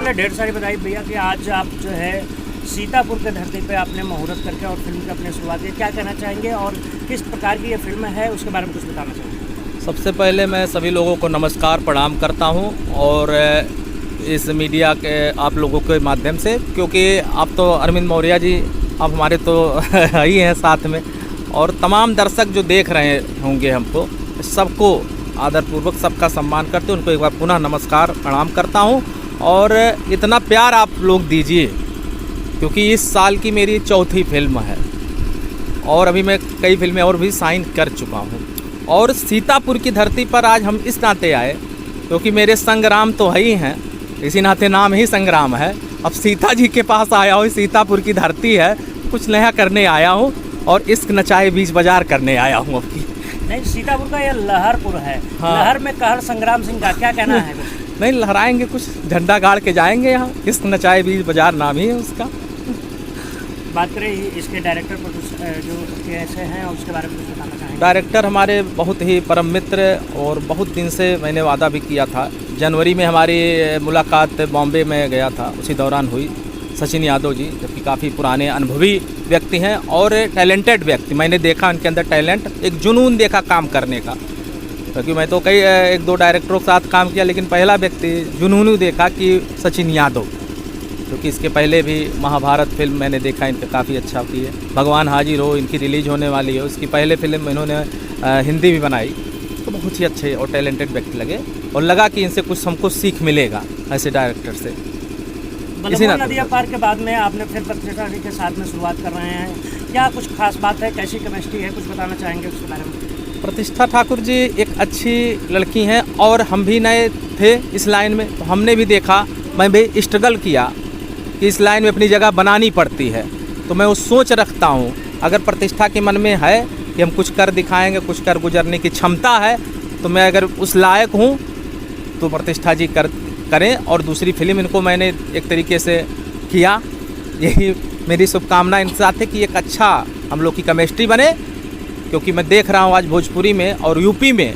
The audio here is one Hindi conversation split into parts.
पहले ढेर सारी बधाई भैया कि आज आप जो है सीतापुर के धरती पे आपने मुहूर्त करके और फिल्म की अपनी शुरुआत की। क्या कहना चाहेंगे और किस प्रकार की ये फिल्म है उसके बारे में कुछ बताना चाहेंगे? सबसे पहले मैं सभी लोगों को नमस्कार प्रणाम करता हूं और इस मीडिया के आप लोगों के माध्यम से, क्योंकि आप तो अरविंद मौर्य जी आप हमारे तो ही हैं साथ में, और तमाम दर्शक जो देख रहे होंगे हमको, सबको आदरपूर्वक सबका सम्मान करते उनको एक बार पुनः नमस्कार प्रणाम करता हूं। और इतना प्यार आप लोग दीजिए, क्योंकि इस साल की मेरी चौथी फिल्म है और अभी मैं कई फिल्में और भी साइन कर चुका हूं। और सीतापुर की धरती पर आज हम इस नाते आए क्योंकि मेरे संग्राम तो है ही हैं, इसी नाते नाम ही संग्राम है। अब सीता जी के पास आया हूँ, सीतापुर की धरती है, कुछ नया करने आया हूँ और इश्क नचाए बीच बाजार करने आया हूँ अब की। नहीं, सीतापुर का ये लहरपुर है। हाँ। लहर में कहर संग्राम सिंह का क्या कहना है? नहीं, लहराएंगे, कुछ झंडा गाड़ के जाएंगे यहाँ। इश्क नचाए बीच बाजार नाम ही है उसका। बात करें इसके डायरेक्टर जो कैसे हैं और उसके बारे में कुछ बताना चाहेंगे? डायरेक्टर हमारे बहुत ही परम मित्र और बहुत दिन से मैंने वादा भी किया था। जनवरी में हमारी मुलाकात बॉम्बे में गया था, उसी दौरान हुई। सचिन यादव जी, जबकि काफ़ी पुराने अनुभवी व्यक्ति हैं और टैलेंटेड व्यक्ति, मैंने देखा उनके अंदर टैलेंट, एक जुनून देखा काम करने का। क्योंकि मैं तो कई एक दो डायरेक्टरों के साथ काम किया, लेकिन पहला व्यक्ति जुनून देखा कि सचिन यादव, क्योंकि इसके पहले भी महाभारत फिल्म मैंने देखा इनका काफ़ी अच्छा की है। भगवान हाजिर हो इनकी रिलीज होने वाली है, उसकी पहले फिल्म इन्होंने हिंदी भी बनाई। तो बहुत ही अच्छे और टैलेंटेड व्यक्ति लगे और लगा कि इनसे कुछ हमको सीख मिलेगा ऐसे डायरेक्टर से। नदिया पार के बाद में आपने फिर प्रतिष्ठा जी के साथ में शुरुआत कर रहे हैं, क्या कुछ खास बात है, कैसी केमिस्ट्री है, कुछ बताना चाहेंगे उसके बारे में? प्रतिष्ठा ठाकुर जी एक अच्छी लड़की हैं और हम भी नए थे इस लाइन में, तो हमने भी देखा, मैं भी स्ट्रगल किया कि इस लाइन में अपनी जगह बनानी पड़ती है। तो मैं वो सोच रखता हूँ, अगर प्रतिष्ठा के मन में है कि हम कुछ कर दिखाएंगे, कुछ कर गुजरने की क्षमता है, तो मैं अगर उस लायक हूँ तो प्रतिष्ठा जी करें। और दूसरी फिल्म इनको मैंने एक तरीके से किया, यही मेरी शुभकामना इनके साथ है कि एक अच्छा हम लोग की केमिस्ट्री बने, क्योंकि मैं देख रहा हूँ आज भोजपुरी में और यूपी में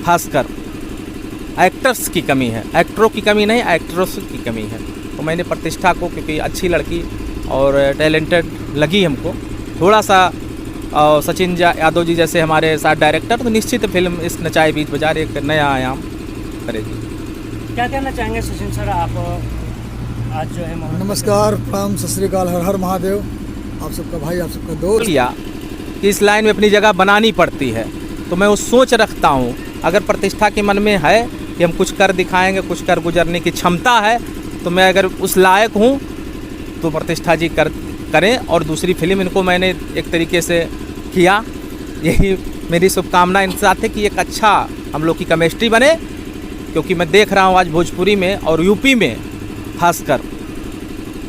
खासकर एक्टर्स की कमी है, एक्टरों की कमी नहीं, एक्ट्रेस की कमी है। तो मैंने प्रतिष्ठा को, क्योंकि अच्छी लड़की और टैलेंटेड लगी हमको, थोड़ा सा सचिन यादव जी जैसे हमारे साथ डायरेक्टर, तो निश्चित फिल्म इस नचाए बीच बाजार एक नया आयाम करेगी। क्या कहना चाहेंगे सचिन सर, आप आज जो है? नमस्कार, प्रणाम, सत श्री अकाल, हर हर महादेव। आप सबका भाई, आप सबका दोस्त। किया कि इस लाइन में अपनी जगह बनानी पड़ती है, तो मैं वो सोच रखता हूँ, अगर प्रतिष्ठा के मन में है कि हम कुछ कर दिखाएंगे, कुछ कर गुजरने की क्षमता है, तो मैं अगर उस लायक हूँ तो प्रतिष्ठा जी करें। और दूसरी फिल्म इनको मैंने एक तरीके से किया, यही मेरी शुभकामना इनके साथ है कि एक अच्छा हम लोग की केमिस्ट्री बने, क्योंकि मैं देख रहा हूँ आज भोजपुरी में और यूपी में खासकर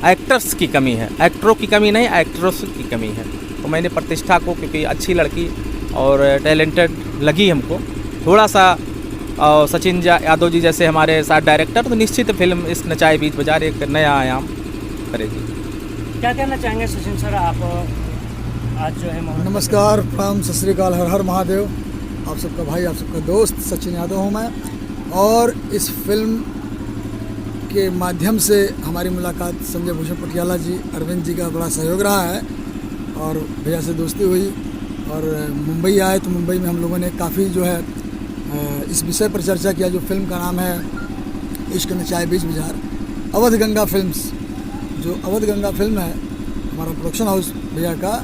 एक्टर्स की कमी है, एक्टरों की कमी नहीं, एक्ट्रेस की कमी है। तो मैंने प्रतिष्ठा को, क्योंकि अच्छी लड़की और टैलेंटेड लगी हमको, थोड़ा सा सचिन यादव जी जैसे हमारे साथ डायरेक्टर, तो निश्चित फिल्म इस नचाए बीच बाजार एक नया आयाम करेगी। क्या कहना चाहेंगे सचिन सर, आप आज जो है? नमस्कार, प्रणाम, सत श्री अकाल, हर हर महादेव। आप सबका भाई, आप सबका दोस्त सचिन यादव हूँ मैं। और इस फिल्म के माध्यम से हमारी मुलाकात संजय भूषण पटियाला जी, अरविंद जी का बड़ा सहयोग रहा है और भैया से दोस्ती हुई और मुंबई आए तो मुंबई में हम लोगों ने काफ़ी जो है इस विषय पर चर्चा किया, जो फिल्म का नाम है इश्क नचाए बीच बाजार। अवध गंगा फिल्म्स, जो अवध गंगा फिल्म है हमारा प्रोडक्शन हाउस भैया का,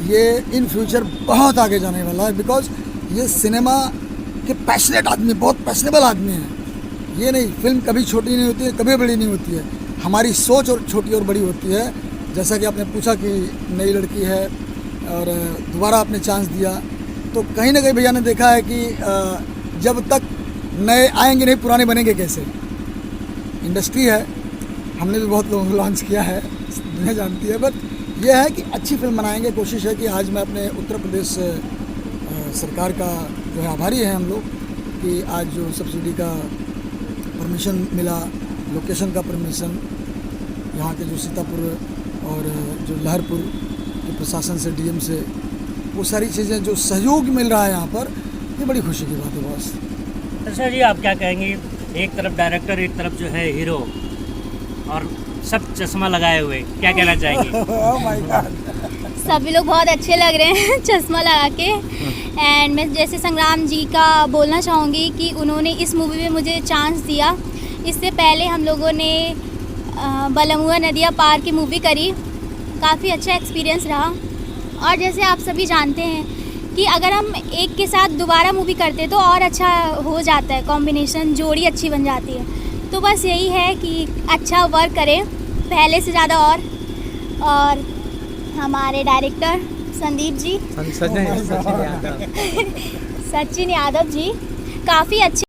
ये इन फ्यूचर बहुत आगे जाने वाला है, बिकॉज ये सिनेमा के पैशनेट आदमी, बहुत पैशनेबल आदमी हैं। ये नहीं, फिल्म कभी छोटी नहीं होती है, कभी बड़ी नहीं होती है, हमारी सोच और छोटी और बड़ी होती है। जैसा कि आपने पूछा कि नई लड़की है और दोबारा आपने चांस दिया, तो कहीं ना कहीं भैया ने देखा है कि जब तक नए आएंगे नहीं, पुराने बनेंगे कैसे। इंडस्ट्री है, हमने भी बहुत लोगों को लॉन्च किया है, दुनिया जानती है, बट ये है कि अच्छी फिल्म बनाएंगे। कोशिश है कि आज मैं अपने उत्तर प्रदेश सरकार का जो है आभारी है हम लोग, कि आज जो सब्सिडी का परमिशन मिला, लोकेशन का परमिशन, यहाँ के जो सीतापुर और जो लहरपुर के प्रशासन से, डीएम से, वो सारी चीज़ें जो सहयोग मिल रहा है यहाँ पर, ये बड़ी खुशी की बात है बॉस। अच्छा जी, आप क्या कहेंगे, एक तरफ डायरेक्टर, एक तरफ जो है हीरो, और सब चश्मा लगाए हुए, क्या कहना चाहेंगे? Oh my God. सभी लोग बहुत अच्छे लग रहे हैं चश्मा लगा के। एंड मैं जैसे संग्राम जी का बोलना चाहूँगी कि उन्होंने इस मूवी में मुझे चांस दिया। इससे पहले हम लोगों ने बलमुआ नदिया पार की मूवी करी, काफ़ी अच्छा एक्सपीरियंस रहा। और जैसे आप सभी जानते हैं कि अगर हम एक के साथ दोबारा मूवी करते तो और अच्छा हो जाता है, कॉम्बिनेशन जोड़ी अच्छी बन जाती है। तो बस यही है कि अच्छा वर्क करें पहले से ज़्यादा। और हमारे डायरेक्टर संदीप जी, सचिन यादव जी काफ़ी अच्छे